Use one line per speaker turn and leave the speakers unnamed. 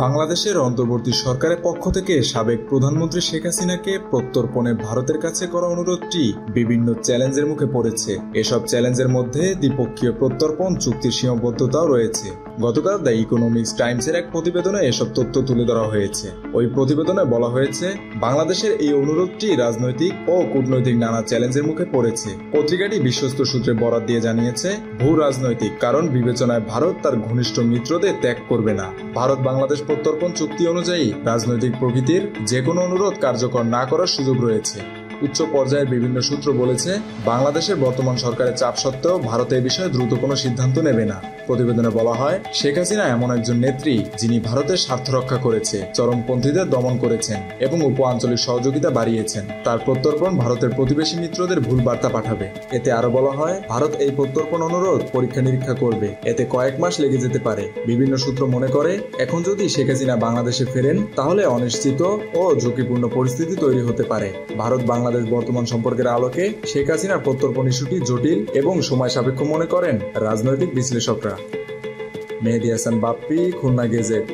বাংলাদেশের অন্তর্বর্তী সরকারের পক্ষ থেকে সাবেক প্রধানমন্ত্রী শেখ হাসিনাকে প্রত্যর্পণে ভারতের কাছে করা অনুরোধটি বিভিন্ন চ্যালেঞ্জের মুখে পড়েছে। এসব চ্যালেঞ্জের মধ্যে দ্বিপক্ষীয় প্রত্যর্পণ চুক্তির সীমাবদ্ধতাও রয়েছে। গতকাল দ্য ইকোনমিক্স টাইমসের এক প্রতিবেদনে এসব তথ্য তুলে ধরা হয়েছে। ওই প্রতিবেদনে বলা হয়েছে, বাংলাদেশের এই অনুরোধটি রাজনৈতিক ও কূটনৈতিক নানা চ্যালেঞ্জের মুখে পড়েছে। পত্রিকাটি বিশ্বস্ত সূত্রে বরাত দিয়ে জানিয়েছে, ভূ রাজনৈতিক কারণ বিবেচনায় ভারত তার ঘনিষ্ঠ মিত্রদের ত্যাগ করবে না। ভারত বাংলাদেশ প্রত্যর্পণ চুক্তি অনুযায়ী রাজনৈতিক প্রকৃতির যে কোনো অনুরোধ কার্যকর না করার সুযোগ রয়েছে। উচ্চ পর্যায়ের বিভিন্ন সূত্র বলেছে, বাংলাদেশের বর্তমান সরকারের চাপ সত্ত্বেও ভারত এ বিষয়ে দ্রুত কোনো সিদ্ধান্ত নেবে না। প্রতিবেদনে বলা হয়, শেখ হাসিনা এমন একজন নেত্রী যিনি ভারতের স্বার্থ রক্ষা করেছে, চরমপন্থীদের দমন করেছেন এবং উপ আঞ্চলিক সহযোগিতা বাড়িয়েছেন। তার প্রত্যর্পণ ভারতের প্রতিবেশী মিত্রদের ভুল বার্তা পাঠাবে। এতে আরো বলা হয়, ভারত এই প্রত্যর্পণ অনুরোধ পরীক্ষা নিরীক্ষা করবে, এতে কয়েক মাস লেগে যেতে পারে। বিভিন্ন সূত্র মনে করে, এখন যদি শেখ হাসিনা বাংলাদেশে ফেরেন তাহলে অনিশ্চিত ও ঝুঁকিপূর্ণ পরিস্থিতি তৈরি হতে পারে। ভারত বাংলাদেশ বর্তমান সম্পর্কের আলোকে শেখ হাসিনার প্রত্যর্পণ ইস্যুটি জটিল এবং সময় সাপেক্ষ মনে করেন রাজনৈতিক বিশ্লেষকরা। মেহেদী হাসান বাপ্পি, খুলনা গেজেট।